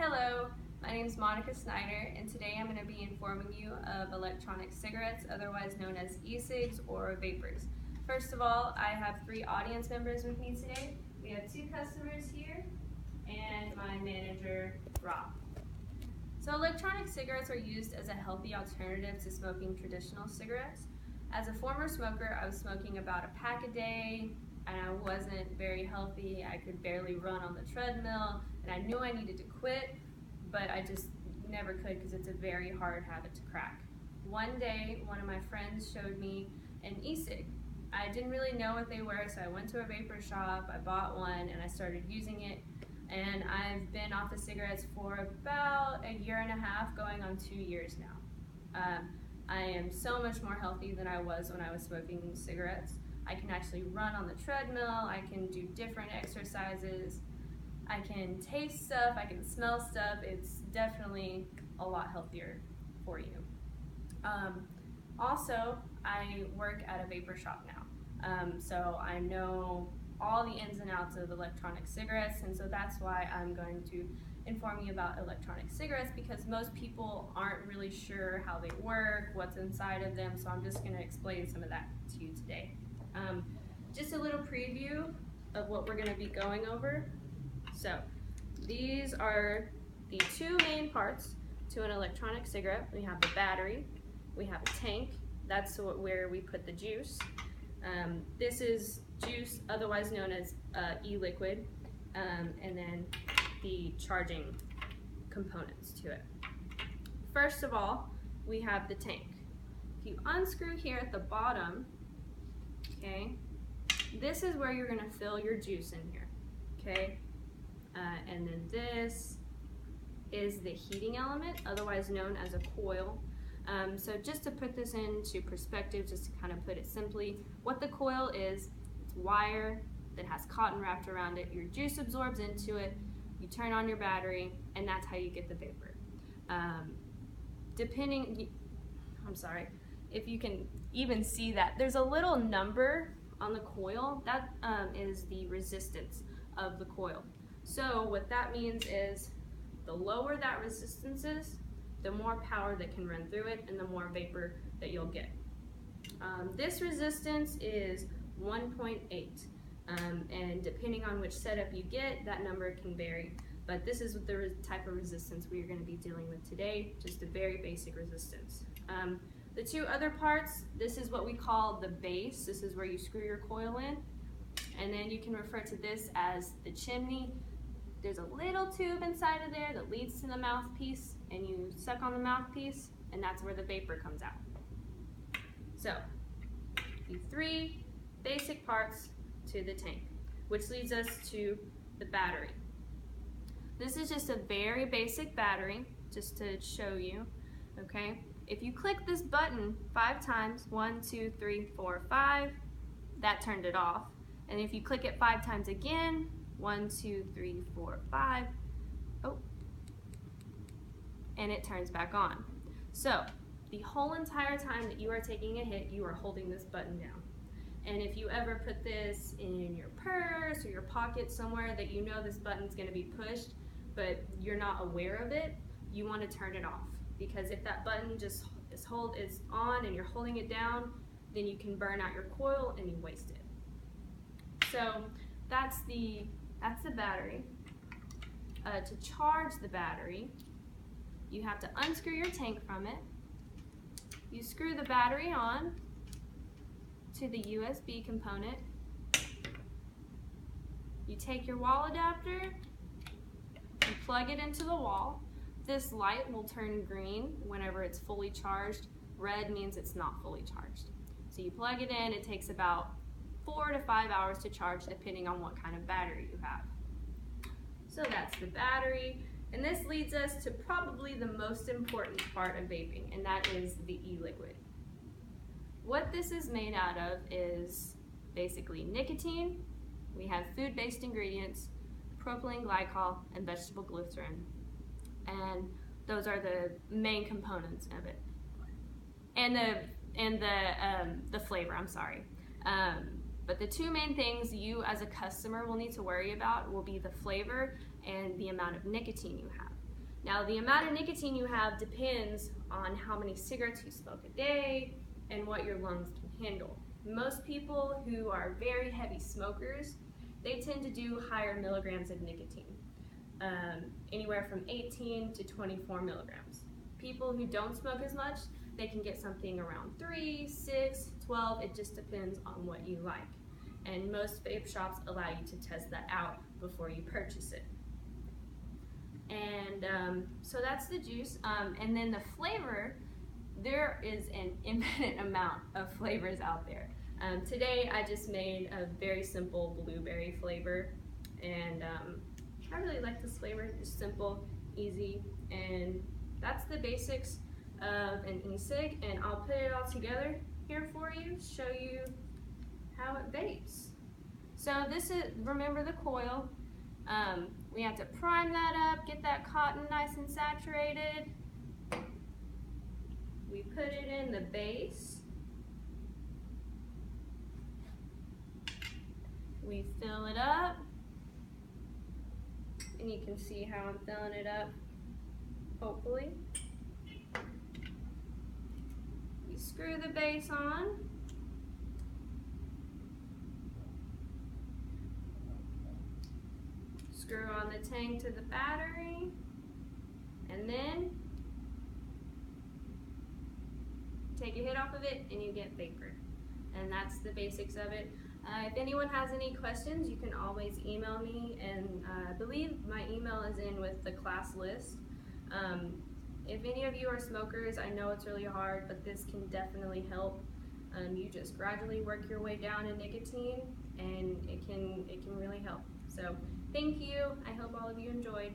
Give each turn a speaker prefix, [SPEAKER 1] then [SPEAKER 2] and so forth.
[SPEAKER 1] Hello, my name is Monica Snyder, and today I'm going to be informing you of electronic cigarettes, otherwise known as e-cigs or vapors. First of all, I have 3 audience members with me today. We have 2 customers here and my manager, Rob. So electronic cigarettes are used as a healthy alternative to smoking traditional cigarettes. As a former smoker, I was smoking about a pack a day, and I wasn't very healthy. I could barely run on the treadmill, and I knew I needed to quit, but I just never could because it's a very hard habit to crack. One day, one of my friends showed me an e-cig. I didn't really know what they were, so I went to a vapor shop, I bought one, and I started using it. And I've been off of cigarettes for about a year and a half, going on 2 years now. I am so much more healthy than I was when I was smoking cigarettes. I can actually run on the treadmill, I can do different exercises, I can taste stuff, I can smell stuff. It's definitely a lot healthier for you. Also, I work at a vapor shop now, so I know all the ins and outs of electronic cigarettes, and so that's why I'm going to inform you about electronic cigarettes, because most people aren't really sure how they work, what's inside of them, so I'm just going to explain some of that to you today. Just a little preview of what we're going to be going over. So these are the 2 main parts to an electronic cigarette. We have the battery, we have a tank, that's where we put the juice. This is juice, otherwise known as e-liquid, and then the charging components to it. First of all, we have the tank. If you unscrew here at the bottom, okay, this is where you're going to fill your juice in here, okay, and then this is the heating element, otherwise known as a coil. So just to put this into perspective, just to kind of put it simply, what the coil is, it's wire that has cotton wrapped around it. Your juice absorbs into it, you turn on your battery, and that's how you get the vapor. If you can even see that, there's a little number on the coil, that is the resistance of the coil. So what that means is the lower that resistance is, the more power that can run through it and the more vapor that you'll get. This resistance is 1.8, and depending on which setup you get, that number can vary. But this is the type of resistance we are going to be dealing with today, just a very basic resistance. The 2 other parts, this is what we call the base. This is where you screw your coil in, and then you can refer to this as the chimney. There's a little tube inside of there that leads to the mouthpiece, and you suck on the mouthpiece, and that's where the vapor comes out. So, the 3 basic parts to the tank, which leads us to the battery. This is just a very basic battery, just to show you, okay? If you click this button 5 times, 1, 2, 3, 4, 5, that turned it off. And if you click it 5 times again, 1, 2, 3, 4, 5, oh, and it turns back on. So the whole entire time that you are taking a hit, you are holding this button down. And if you ever put this in your purse or your pocket somewhere that you know this button's going to be pushed, but you're not aware of it, you want to turn it off. Because if that button just is on and you're holding it down, then you can burn out your coil and you waste it. So that's the battery. To charge the battery, you have to unscrew your tank from it. You screw the battery on to the USB component. You take your wall adapter, you plug it into the wall. This light will turn green whenever it's fully charged. Red means it's not fully charged. So you plug it in, it takes about 4 to 5 hours to charge depending on what kind of battery you have. So that's the battery, and this leads us to probably the most important part of vaping, and that is the e-liquid. What this is made out of is basically nicotine. We have food-based ingredients, propylene glycol, and vegetable glycerin. And those are the main components of it, and the flavor. I'm sorry, but the 2 main things as a customer will need to worry about will be the flavor and the amount of nicotine you have. Now, the amount of nicotine you have depends on how many cigarettes you smoke a day and what your lungs can handle. Most people who are very heavy smokers, they tend to do higher milligrams of nicotine, anywhere from 18 to 24 milligrams. People who don't smoke as much, they can get something around 3, 6, 12, it just depends on what you like. And most vape shops allow you to test that out before you purchase it. And so that's the juice. And then the flavor, there is an infinite amount of flavors out there. Today I just made a very simple blueberry flavor, and I really like this flavor. It's simple, easy, and that's the basics of an e-cig, and I'll put it all together here for you, show you how it vapes. So this is, remember the coil. We have to prime that up, get that cotton nice and saturated. We put it in the base. We fill it up, and you can see how I'm filling it up, hopefully. We screw the base on. Screw on the tank to the battery, and then take a hit off of it and you get vapor. And that's the basics of it. If anyone has any questions, you can always email me, and I believe my email is in with the class list. If any of you are smokers, I know it's really hard, but this can definitely help. You just gradually work your way down in nicotine, and it can really help. So thank you. I hope all of you enjoyed.